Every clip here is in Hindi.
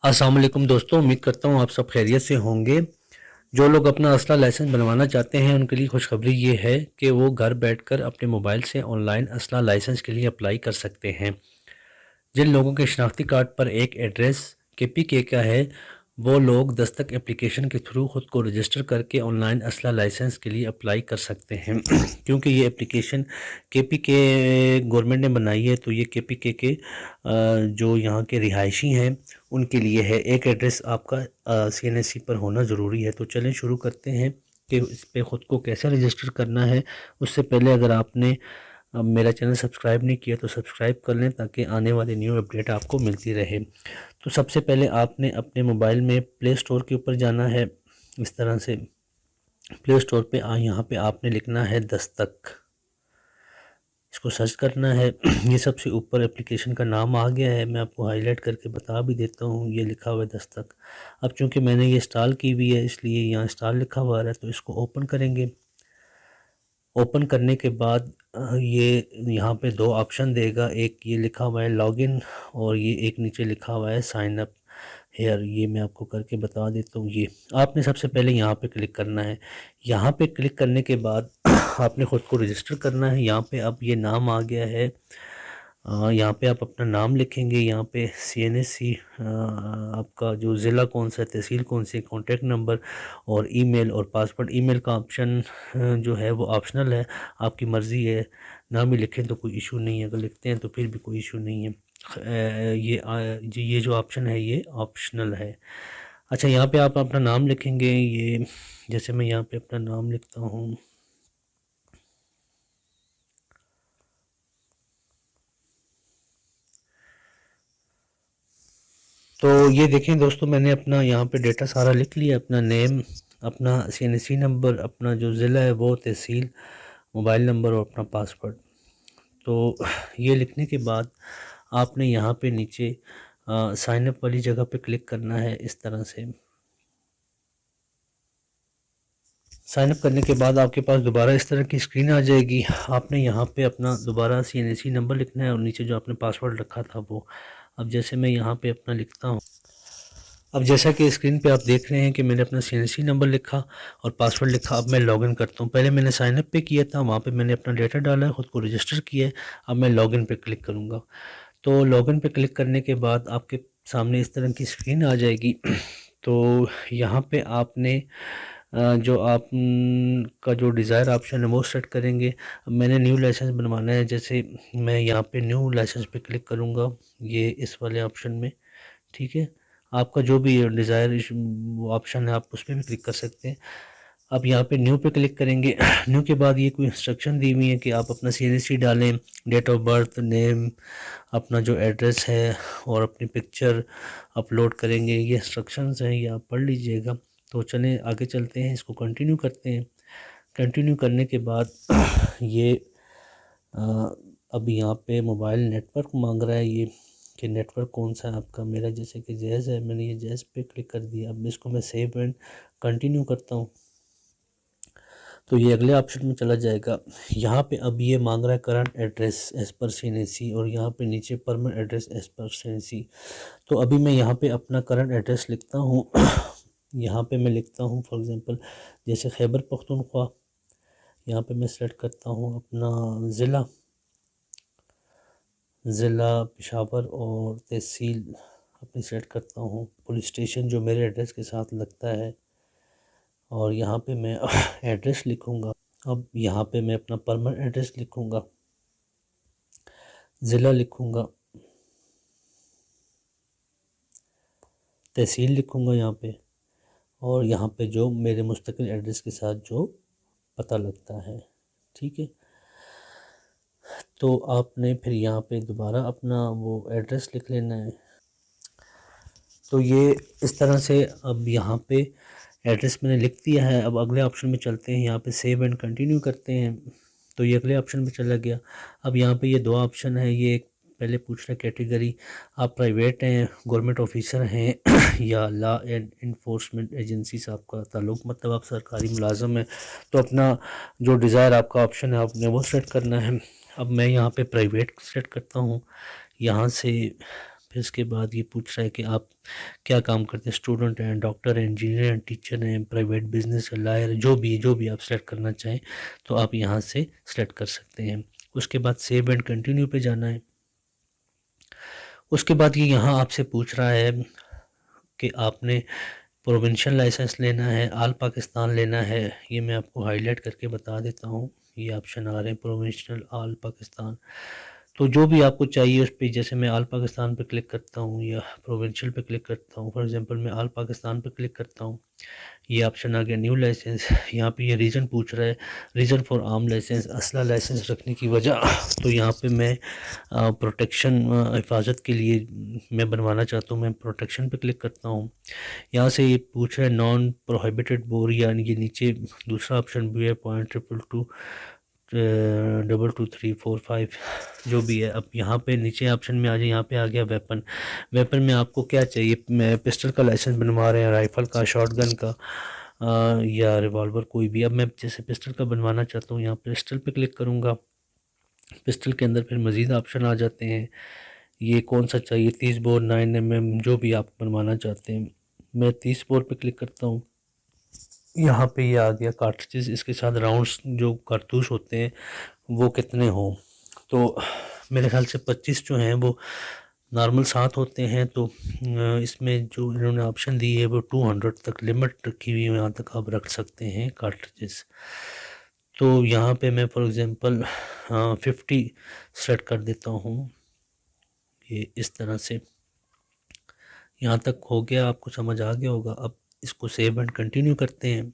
अस्सलाम वालेकुम दोस्तों, उम्मीद करता हूँ आप सब खैरियत से होंगे। जो लोग अपना असला लाइसेंस बनवाना चाहते हैं उनके लिए खुशखबरी ये है कि वो घर बैठकर अपने मोबाइल से ऑनलाइन असला लाइसेंस के लिए अप्लाई कर सकते हैं। जिन लोगों के शनाख्ती कार्ड पर एक एड्रेस KPK का है, वो लोग दस्तक एप्लीकेशन के थ्रू ख़ुद को रजिस्टर करके ऑनलाइन असला लाइसेंस के लिए अप्लाई कर सकते हैं। क्योंकि ये एप्लीकेशन KPK गवर्नमेंट ने बनाई है, तो ये KPK के जो यहाँ के रिहायशी हैं उनके लिए है। एक एड्रेस आपका CNSC पर होना ज़रूरी है। तो चलें शुरू करते हैं कि इस पे ख़ुद को कैसे रजिस्टर करना है। उससे पहले अगर आपने अब मेरा चैनल सब्सक्राइब नहीं किया तो सब्सक्राइब कर लें ताकि आने वाली न्यू अपडेट आपको मिलती रहे। तो सबसे पहले आपने अपने मोबाइल में प्ले स्टोर के ऊपर जाना है। इस तरह से प्ले स्टोर पे यहाँ पे आपने लिखना है दस्तक, इसको सर्च करना है। ये सबसे ऊपर एप्लीकेशन का नाम आ गया है, मैं आपको हाईलाइट करके बता भी देता हूँ। ये लिखा हुआ है दस्तक। अब चूँकि मैंने ये इंस्टॉल की हुई है इसलिए यहाँ इंस्टॉल लिखा हुआ है, तो इसको ओपन करेंगे। ओपन करने के बाद ये यहाँ पे दो ऑप्शन देगा, एक ये लिखा हुआ है लॉगिन और ये एक नीचे लिखा हुआ है साइन अप हेयर। ये मैं आपको करके बता देता हूँ। ये आपने सबसे पहले यहाँ पे क्लिक करना है। यहाँ पे क्लिक करने के बाद आपने ख़ुद को रजिस्टर करना है। यहाँ पे अब ये नाम आ गया है, यहाँ पे आप अपना नाम लिखेंगे। यहाँ पे CNSC आपका जो ज़िला कौन सा है, तहसील कौन सी, कॉन्टैक्ट नंबर और ईमेल और पासवर्ड। ईमेल का ऑप्शन जो है वो ऑप्शनल है, आपकी मर्ज़ी है। ना भी लिखें तो कोई इशू नहीं है, अगर लिखते हैं तो फिर भी कोई इशू नहीं है। ये जो ऑप्शन है ये ऑप्शनल है। अच्छा, यहाँ पे आप अपना नाम लिखेंगे। ये जैसे मैं यहाँ पे अपना नाम लिखता हूँ, तो ये देखें दोस्तों, मैंने अपना यहाँ पे डेटा सारा लिख लिया। अपना नेम, अपना CNSC नंबर, अपना जो ज़िला है वो, तहसील, मोबाइल नंबर और अपना पासवर्ड। तो ये लिखने के बाद आपने यहाँ पे नीचे साइन अप वाली जगह पे क्लिक करना है। इस तरह से साइन अप करने के बाद आपके पास दोबारा इस तरह की स्क्रीन आ जाएगी। आपने यहाँ पे अपना दोबारा CNSC नंबर लिखना है और नीचे जो आपने पासवर्ड रखा था वो। अब जैसे मैं यहाँ पे अपना लिखता हूँ, अब जैसा कि स्क्रीन पे आप देख रहे हैं कि मैंने अपना CNSC नंबर लिखा और पासवर्ड लिखा। अब मैं लॉगिन करता हूँ। पहले मैंने साइन अप पे किया था, वहाँ पे मैंने अपना डेटा डाला है, ख़ुद को रजिस्टर किया है। अब मैं लॉगिन पे क्लिक करूँगा। तो लॉगिन पे क्लिक करने के बाद आपके सामने इस तरह की स्क्रीन आ जाएगी। तो यहाँ पे आपने जो आप का जो डिज़ायर ऑप्शन है वो सेट करेंगे। अब मैंने न्यू लाइसेंस बनवाना है, जैसे मैं यहाँ पे न्यू लाइसेंस पे क्लिक करूँगा, ये इस वाले ऑप्शन में। ठीक है, आपका जो भी डिज़ायर ऑप्शन है आप उस पर भी क्लिक कर सकते हैं। अब यहाँ पे न्यू पे क्लिक करेंगे। न्यू के बाद ये कोई इंस्ट्रक्शन दी हुई है कि आप अपना CNSC डालें, डेट ऑफ बर्थ, नेम, अपना जो एड्रेस है और अपनी पिक्चर अपलोड करेंगे। ये इंस्ट्रक्शंस हैं, ये आप पढ़ लीजिएगा। तो चलें आगे चलते हैं, इसको कंटिन्यू करते हैं। कंटिन्यू करने के बाद ये अ, अब यहाँ पे मोबाइल नेटवर्क मांग रहा है ये कि नेटवर्क कौन सा है आपका। मेरा जैसे कि जैज़ है, मैंने ये जैज़ पे क्लिक कर दिया। अब इसको मैं सेव एंड कंटिन्यू करता हूँ तो ये अगले ऑप्शन में चला जाएगा। यहाँ पे अब ये मांग रहा है current address as per CNSC और यहाँ पे नीचे permanent address as per CNSC। तो अभी मैं यहाँ पे अपना करंट एड्रेस लिखता हूँ। यहाँ पे मैं लिखता हूँ फॉर एग्ज़ाम्पल जैसे खैबर पख्तूनख्वा। यहाँ पे मैं सेलेक्ट करता हूँ अपना ज़िला पेशावर और तहसील अपनी सेलेक्ट करता हूँ। पुलिस स्टेशन जो मेरे एड्रेस के साथ लगता है और यहाँ पे मैं एड्रेस लिखूँगा। अब यहाँ पे मैं अपना परमानेंट एड्रेस लिखूँगा, ज़िला लिखूँगा, तहसील लिखूँगा यहाँ पे और यहाँ पे जो मेरे मुस्तकिल एड्रेस के साथ जो पता लगता है। ठीक है, तो आपने फिर यहाँ पे दोबारा अपना वो एड्रेस लिख लेना है। तो ये इस तरह से अब यहाँ पे एड्रेस मैंने लिख दिया है। अब अगले ऑप्शन में चलते हैं, यहाँ पे सेव एंड कंटिन्यू करते हैं। तो ये अगले ऑप्शन में चला गया। अब यहाँ पे ये दो ऑप्शन है, ये एक पहले पूछ रहा है कैटेगरी, आप प्राइवेट हैं, गवर्नमेंट ऑफिसर हैं या लॉ एंड इन्फोर्समेंट एजेंसी से आपका ताल्लुक़, मतलब आप सरकारी मुलाजम हैं। तो अपना जो डिज़ायर आपका ऑप्शन है आपने वो सेट करना है। अब मैं यहाँ पे प्राइवेट सेट करता हूँ। यहाँ से फिर इसके बाद ये पूछ रहा है कि आप क्या काम करते हैं, स्टूडेंट हैं, डॉक्टर हैं, इंजीनियर हैं, टीचर हैं, प्राइवेट बिजनेस है, लायर, जो भी आप सेलेक्ट करना चाहें तो आप यहाँ से सेलेक्ट कर सकते हैं। उसके बाद सेव एंड कंटिन्यू पे जाना है। उसके बाद ये यहाँ आपसे पूछ रहा है कि आपने प्रोविंशियल लाइसेंस लेना है, आल पाकिस्तान लेना है। ये मैं आपको हाईलाइट करके बता देता हूँ, ये ऑप्शन आ रहे हैं प्रोविंशियल, आल पाकिस्तान। तो जो भी आपको चाहिए उस पे, जैसे मैं आल पाकिस्तान पे क्लिक करता हूँ या प्रोविंशियल पे क्लिक करता हूँ, फॉर एग्जांपल मैं आल पाकिस्तान पे क्लिक करता हूँ, ये ऑप्शन आ गया न्यू लाइसेंस। यहाँ पे ये रीज़न पूछ रहा है, रीज़न फॉर आर्म लाइसेंस, असला लाइसेंस रखने की वजह। तो यहाँ पे मैं प्रोटेक्शन, हिफाजत के लिए मैं बनवाना चाहता हूँ, मैं प्रोटेक्शन पे क्लिक करता हूँ। यहाँ से ये पूछ रहा है नॉन प्रोहिबिटेड बोर, यानी कि नीचे दूसरा ऑप्शन भी है, पॉइंट 222 22345 जो भी है। अब यहाँ पे नीचे ऑप्शन में आ जाए, यहाँ पे आ गया वेपन। वेपन में आपको क्या चाहिए, मैं पिस्टल का लाइसेंस बनवा रहे हैं, राइफ़ल का, शॉटगन का या रिवॉल्वर कोई भी। अब मैं जैसे पिस्टल का बनवाना चाहता हूँ, यहाँ पिस्टल पे क्लिक करूँगा। पिस्टल के अंदर फिर मज़ीद ऑप्शन आ जाते हैं, ये कौन सा चाहिए, 30 बोर, 9mm, जो भी आप बनवाना चाहते हैं। मैं 30 बोर पे क्लिक करता हूँ। यहाँ पे ये आ गया कार्ट्रिजेस, इसके साथ राउंड्स जो कारतूस होते हैं वो कितने हों। तो मेरे ख्याल से 25 जो हैं वो नॉर्मल 7 होते हैं। तो इसमें जो इन्होंने ऑप्शन दी है वो 200 तक लिमिट रखी हुई है, यहाँ तक आप रख सकते हैं कार्ट्रिजेस। तो यहाँ पे मैं फॉर एग्ज़ाम्पल 50 सेट कर देता हूँ, ये इस तरह से। यहाँ तक हो गया, आपको समझ आ गया होगा। अब इसको सेव एंड कंटिन्यू करते हैं।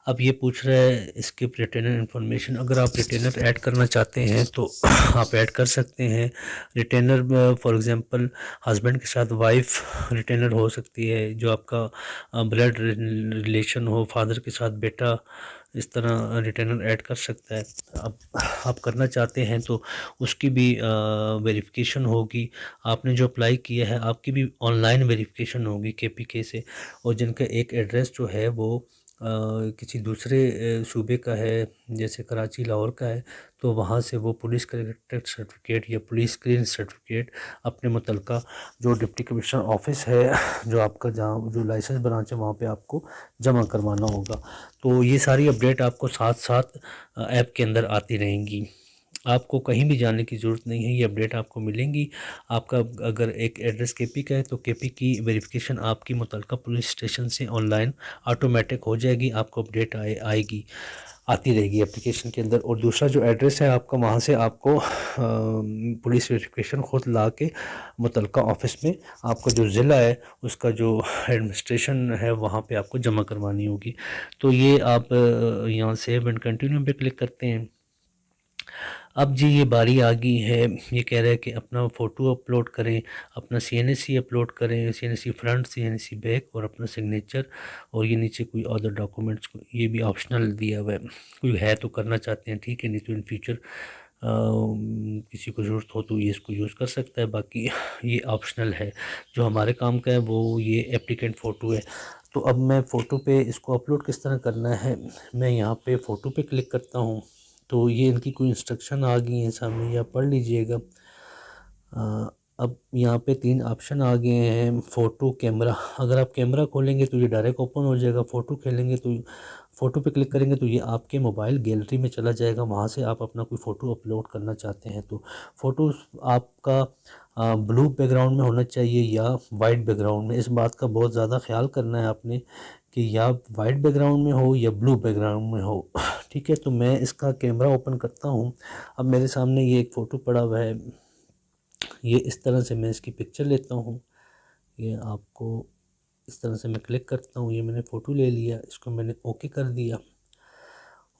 अब ये पूछ रहा है स्किप रिटेनर इन्फॉर्मेशन, अगर आप रिटेनर ऐड करना चाहते हैं तो आप ऐड कर सकते हैं। रिटेनर फॉर एग्जांपल हस्बैंड के साथ वाइफ रिटेनर हो सकती है, जो आपका ब्लड रिलेशन हो, फादर के साथ बेटा, इस तरह रिटेनर ऐड कर सकता है। अब आप करना चाहते हैं तो उसकी भी वेरिफिकेशन होगी। आपने जो अप्लाई किया है आपकी भी ऑनलाइन वेरिफिकेशन होगी केपीके से। और जिनका एक एड्रेस जो है वो किसी दूसरे सूबे का है, जैसे कराची, लाहौर का है, तो वहाँ से वो पुलिस कलेक्टर सर्टिफिकेट या पुलिस क्लीयरेंस सर्टिफिकेट अपने मुतलका जो डिप्टी कमिश्नर ऑफिस है, जो आपका जहाँ जो लाइसेंस ब्रांच है, वहाँ पे आपको जमा करवाना होगा। तो ये सारी अपडेट आपको साथ साथ ऐप के अंदर आती रहेंगी, आपको कहीं भी जाने की ज़रूरत नहीं है, ये अपडेट आपको मिलेंगी। आपका अगर एक एड्रेस केपी का है तो केपी की वेरिफिकेशन आपकी मुतलका पुलिस स्टेशन से ऑनलाइन ऑटोमेटिक हो जाएगी, आपको अपडेट आएगी, आती रहेगी एप्लीकेशन के अंदर। और दूसरा जो एड्रेस है आपका, वहाँ से आपको पुलिस वेरिफिकेशन ख़ुद ला के मुतलका ऑफिस में आपका जो ज़िला है उसका जो एडमिनिस्ट्रेशन है वहाँ पे आपको जमा करवानी होगी। तो ये आप यहाँ सेव एंड कंटिन्यू पे क्लिक करते हैं। अब जी ये बारी आ गई है, ये कह रहा है कि अपना फ़ोटो अपलोड करें, अपना सीएनसी अपलोड करें, सीएनसी फ्रंट, सीएनसी बैक और अपना सिग्नेचर। और ये नीचे कोई अदर डॉक्यूमेंट्स, ये भी ऑप्शनल दिया हुआ है, कोई है तो करना चाहते हैं ठीक है, नहीं तो इन फ्यूचर किसी को ज़रूरत हो तो ये इसको यूज़ कर सकता है, बाकी ये ऑप्शनल है। जो हमारे काम का है वो ये एप्लीकेंट फ़ोटो है। तो अब मैं फ़ोटो पे इसको अपलोड किस तरह करना है, मैं यहाँ पे फ़ोटो पे क्लिक करता हूँ। तो ये इनकी कोई इंस्ट्रक्शन आ गई हैं सामने, या पढ़ लीजिएगा। अब यहाँ पे 3 ऑप्शन आ गए हैं, फ़ोटो, कैमरा। अगर आप कैमरा खोलेंगे तो ये डायरेक्ट ओपन हो जाएगा, फ़ोटो खेलेंगे तो फ़ोटो पे क्लिक करेंगे तो ये आपके मोबाइल गैलरी में चला जाएगा, वहाँ से आप अपना कोई फ़ोटो अपलोड करना चाहते हैं तो फ़ोटो आपका ब्लू बैकग्राउंड में होना चाहिए या वाइट बैकग्राउंड में। इस बात का बहुत ज़्यादा ख्याल करना है आपने कि या वाइट बैकग्राउंड में हो या ब्लू बैकग्राउंड में हो ठीक है। तो मैं इसका कैमरा ओपन करता हूँ। अब मेरे सामने ये एक फ़ोटो पड़ा हुआ है, ये इस तरह से मैं इसकी पिक्चर लेता हूँ। ये आपको इस तरह से मैं क्लिक करता हूँ, ये मैंने फ़ोटो ले लिया, इसको मैंने ओके कर दिया।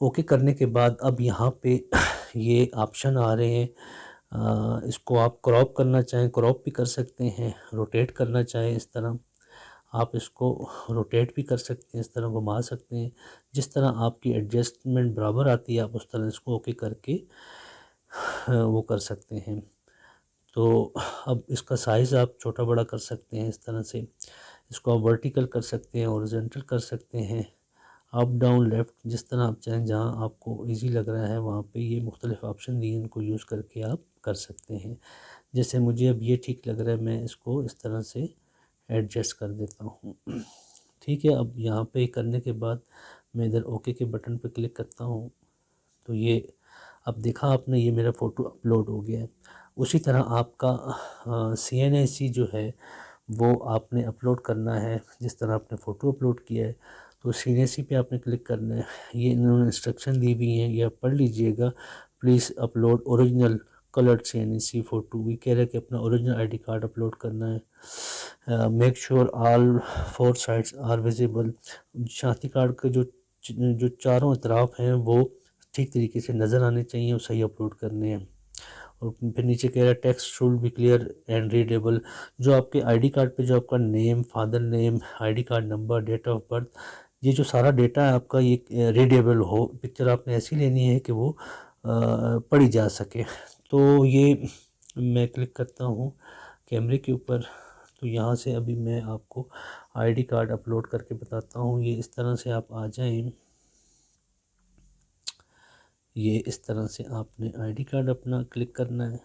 ओके करने के बाद अब यहाँ पे ये ऑप्शन आ रहे हैं, इसको आप क्रॉप करना चाहें क्रॉप भी कर सकते हैं, रोटेट करना चाहें इस तरह आप इसको रोटेट भी कर सकते हैं, इस तरह घुमा सकते हैं। जिस तरह आपकी एडजस्टमेंट बराबर आती है आप उस तरह इसको ओके करके वो कर सकते हैं। तो अब इसका साइज़ आप छोटा बड़ा कर सकते हैं इस तरह से, इसको आप वर्टिकल कर सकते हैं, हॉरिजॉन्टल कर सकते हैं, अप डाउन लेफ़्ट, जिस तरह आप चाहें, जहाँ आपको ईज़ी लग रहा है वहाँ पे ये मुख्तलिफ़ ऑप्शन दिए, इनको यूज़ करके आप कर सकते हैं। जैसे मुझे अब ये ठीक लग रहा है, मैं इसको इस तरह से एडजस्ट कर देता हूँ। ठीक है, अब यहाँ पे करने के बाद मैं इधर ओके के बटन पे क्लिक करता हूँ, तो ये अब देखा आपने, ये मेरा फ़ोटो अपलोड हो गया है। उसी तरह आपका CNAC जो है वो आपने अपलोड करना है, जिस तरह आपने फ़ोटो अपलोड किया है तो CNAC पे आपने क्लिक करना है। ये इन्होंने इंस्ट्रक्शन दी हुई हैं, ये आप पढ़ लीजिएगा। Please upload original coloured CNAC photo. ये कह रहा है कि अपना ओरिजिनल ID कार्ड अपलोड करना है। Make sure all 4 sides are visible. शनाख्ती कार्ड के जो चारों तरफ हैं वो ठीक तरीके से नज़र आने चाहिए, वो सही अपलोड करने हैं। और फिर नीचे कह रहा है text should be clear and readable. जो आपके आईडी कार्ड पे जो आपका name, father name, ID card number, date of birth, ये जो सारा डेटा है आपका, ये रीडेबल हो। पिक्चर आपने ऐसी लेनी है कि वो पढ़ी जा सके। तो ये मैं क्लिक करता हूँ कैमरे के ऊपर, तो यहाँ से अभी मैं आपको आईडी कार्ड अपलोड करके बताता हूँ। ये इस तरह से आप आ जाएं, ये इस तरह से आपने आईडी कार्ड अपना क्लिक करना है,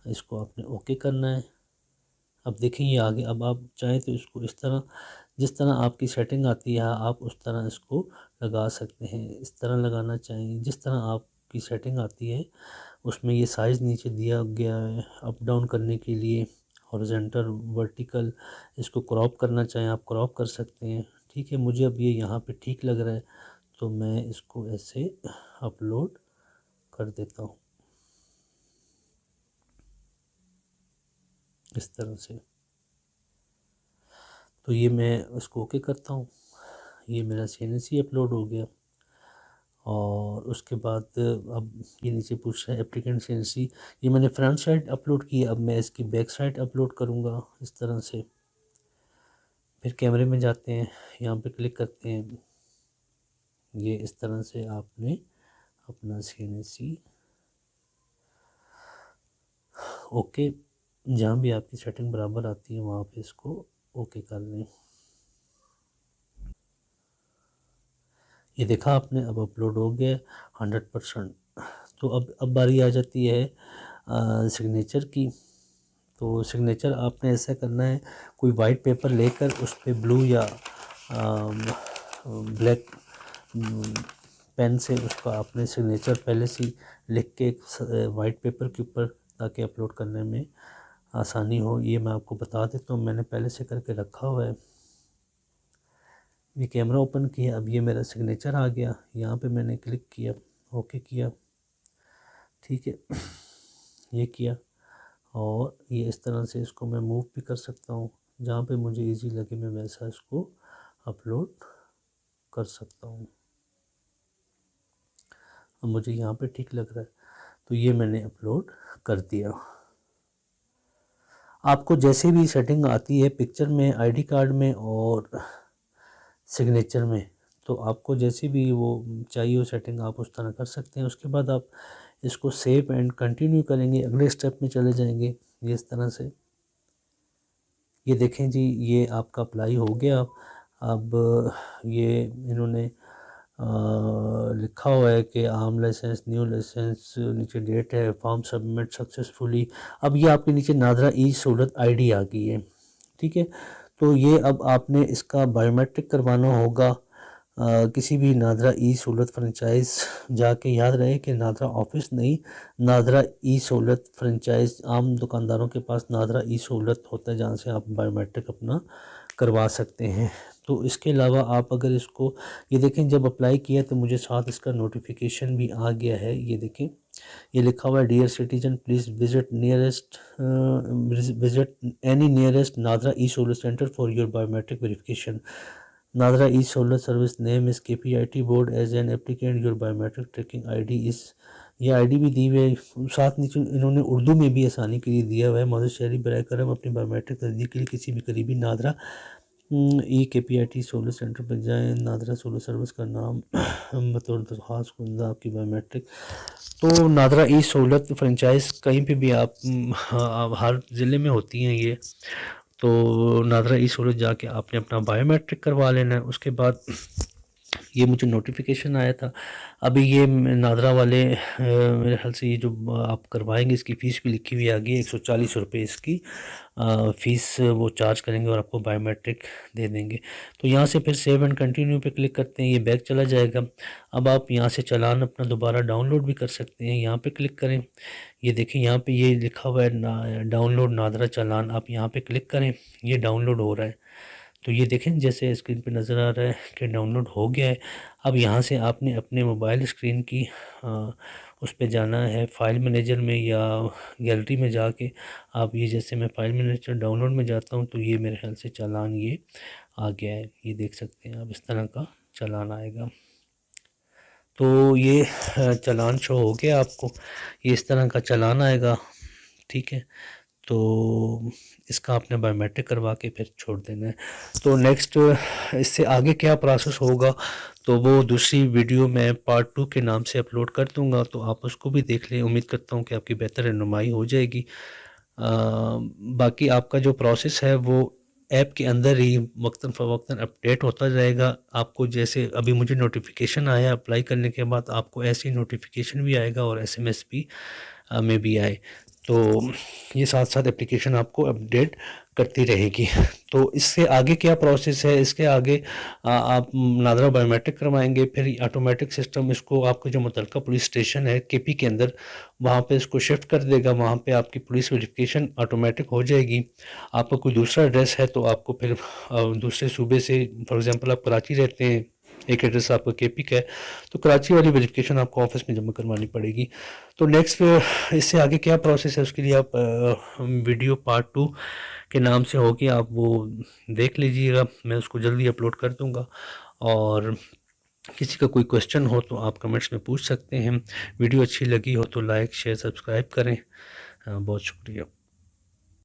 इसको आपने ओके करना है। अब देखें ये आगे, अब आप चाहें तो इसको इस तरह, जिस तरह आपकी सेटिंग आती है आप उस तरह इसको लगा सकते हैं। इस तरह लगाना चाहिए जिस तरह आपकी सेटिंग आती है। उसमें ये साइज़ नीचे दिया गया है अप डाउन करने के लिए, हॉरिजॉन्टल, वर्टिकल। इसको क्रॉप करना चाहें आप क्रॉप कर सकते हैं। ठीक है, मुझे अब ये यहाँ पे ठीक लग रहा है तो मैं इसको ऐसे अपलोड कर देता हूँ इस तरह से। तो ये मैं इसको ओके करता हूँ, ये मेरा CNAC अपलोड हो गया। और उसके बाद अब ये नीचे पूछ रहा है एप्लीकेंट CNAC, ये मैंने फ्रंट साइड अपलोड की, अब मैं इसकी बैक साइड अपलोड करूँगा इस तरह से। फिर कैमरे में जाते हैं, यहाँ पे क्लिक करते हैं, ये इस तरह से आपने अपना CNAC ओके, जहाँ भी आपकी सेटिंग बराबर आती है वहाँ पे इसको ओके कर लें। ये देखा आपने, अब अपलोड हो गया 100%। तो अब बारी आ जाती है सिग्नेचर की। तो सिग्नेचर आपने ऐसा करना है, कोई वाइट पेपर लेकर उस पर ब्लू या ब्लैक पेन से उसका आपने सिग्नेचर पहले से ही लिख के वाइट पेपर के ऊपर, ताकि अपलोड करने में आसानी हो। ये मैं आपको बता देता हूँ, मैंने पहले से करके रखा हुआ है। ये कैमरा ओपन किया, अब ये मेरा सिग्नेचर आ गया, यहाँ पे मैंने क्लिक किया, ओके किया। ठीक है, ये किया। और ये इस तरह से इसको मैं मूव भी कर सकता हूँ, जहाँ पे मुझे इजी लगे मैं वैसा इसको अपलोड कर सकता हूँ। अब मुझे यहाँ पे ठीक लग रहा है तो ये मैंने अपलोड कर दिया। आपको जैसे भी सेटिंग आती है पिक्चर में, आईडी कार्ड में और सिग्नेचर में, तो आपको जैसे भी वो चाहिए वो सेटिंग आप उस तरह कर सकते हैं। उसके बाद आप इसको सेव एंड कंटिन्यू करेंगे, अगले स्टेप में चले जाएंगे ये इस तरह से। ये देखें जी, ये आपका अप्लाई हो गया। अब ये इन्होंने लिखा हुआ है कि आम लाइसेंस, न्यू लाइसेंस, नीचे डेट है, फॉर्म सबमिट सक्सेसफुली। अब ये आपके नीचे नादरा ई सहूलत ID आ गई है। ठीक है, तो ये अब आपने इसका बायोमेट्रिक करवाना होगा किसी भी नादरा ई सहूलत फ्रेंचाइज जाके। याद रहे कि नादरा ऑफिस नहीं, नादरा ई सहूलत फ्रेंचाइज। आम दुकानदारों के पास नादरा ई सहूलत होता है जहाँ से आप बायोमेट्रिक अपना करवा सकते हैं। तो इसके अलावा आप अगर इसको, ये देखें जब अप्लाई किया तो मुझे साथ इसका नोटिफिकेशन भी आ गया है। ये देखें, ये लिखा हुआ है dear citizen please visit any nearest NADRA e Sahulat centre for your biometric verification. NADRA e Sahulat service name is KPIT board as an applicant, your biometric tracking ID is, ये ID भी दी हुई है साथ। नीचे इन्होंने उर्दू में भी आसानी के लिए दिया हुआ है। मौजूद शहरी बराए करम अपनी बायोमेट्रिक तस्दीक के लिए किसी भी करीबी नादरा KPIT सहूलत सेंटर पर जाएँ। नादरा सहूलत सर्विस का नाम बतौर दरख्वास्त कुंदा आपकी बायोमेट्रिक। तो नादरा ई सहूलत फ्रेंचाइज कहीं पे भी आप हर ज़िले में होती हैं ये। तो नादरा ई सहूलत जाके आपने अपना बायोमेट्रिक करवा लेना है। उसके बाद ये मुझे नोटिफिकेशन आया था। अभी ये नादरा वाले मेरे ख्याल से ये जो आप करवाएंगे इसकी फ़ीस भी लिखी हुई आ गई है, 140 रुपये इसकी फ़ीस वो चार्ज करेंगे और आपको बायोमेट्रिक दे देंगे। तो यहाँ से फिर सेव एंड कंटिन्यू पे क्लिक करते हैं, ये बैक चला जाएगा। अब आप यहाँ से चालान अपना दोबारा डाउनलोड भी कर सकते हैं, यहाँ पे क्लिक करें। ये देखिए यहाँ पे ये लिखा हुआ है डाउनलोड नादरा चालान, आप यहाँ पे क्लिक करें, ये डाउनलोड हो रहा है। तो ये देखें जैसे स्क्रीन पे नज़र आ रहा है कि डाउनलोड हो गया है। अब यहाँ से आपने अपने मोबाइल स्क्रीन की उस पे जाना है फ़ाइल मैनेजर में या गैलरी में जाके आप ये जैसे मैं फ़ाइल मैनेजर डाउनलोड में जाता हूँ तो ये मेरे ख्याल से चालान ये आ गया है। ये देख सकते हैं आप, इस तरह का चालान आएगा। तो ये चालान शो हो गया आपको, ये इस तरह का चालान आएगा, ठीक है। तो इसका आपने बायोमेट्रिक करवा के फिर छोड़ देना है। तो नेक्स्ट इससे आगे क्या प्रोसेस होगा तो वो दूसरी वीडियो मैं पार्ट 2 के नाम से अपलोड कर दूंगा, तो आप उसको भी देख लें। उम्मीद करता हूँ कि आपकी बेहतर रहनुमाई हो जाएगी। बाकी आपका जो प्रोसेस है वो ऐप के अंदर ही वक्तन फ़वक्तन अपडेट होता रहेगा। आपको जैसे अभी मुझे नोटिफिकेशन आया अप्लाई करने के बाद, आपको ऐसी नोटिफिकेशन भी आएगा और एसएमएस भी में भी आए। तो ये साथ साथ एप्लीकेशन आपको अपडेट करती रहेगी। तो इससे आगे क्या प्रोसेस है, इसके आगे आप नादरा बायोमेट्रिक करवाएंगे, फिर ऑटोमेटिक सिस्टम इसको आपके जो मुतलका पुलिस स्टेशन है केपी के अंदर, वहाँ पे इसको शिफ्ट कर देगा। वहाँ पे आपकी पुलिस वेरिफिकेशन ऑटोमेटिक हो जाएगी। आपका कोई दूसरा एड्रेस है तो आपको फिर दूसरे सूबे से, फॉर एग्ज़ाम्पल आप कराची रहते हैं, एक एड्रेस आपका केपी का है, तो कराची वाली वेरिफिकेशन आपको ऑफिस में जमा करवानी पड़ेगी। तो नेक्स्ट इससे आगे क्या प्रोसेस है उसके लिए आप वीडियो पार्ट 2 के नाम से होगी, आप वो देख लीजिएगा। मैं उसको जल्दी अपलोड कर दूंगा। और किसी का कोई क्वेश्चन हो तो आप कमेंट्स में पूछ सकते हैं। वीडियो अच्छी लगी हो तो लाइक शेयर सब्सक्राइब करें। बहुत शुक्रिया।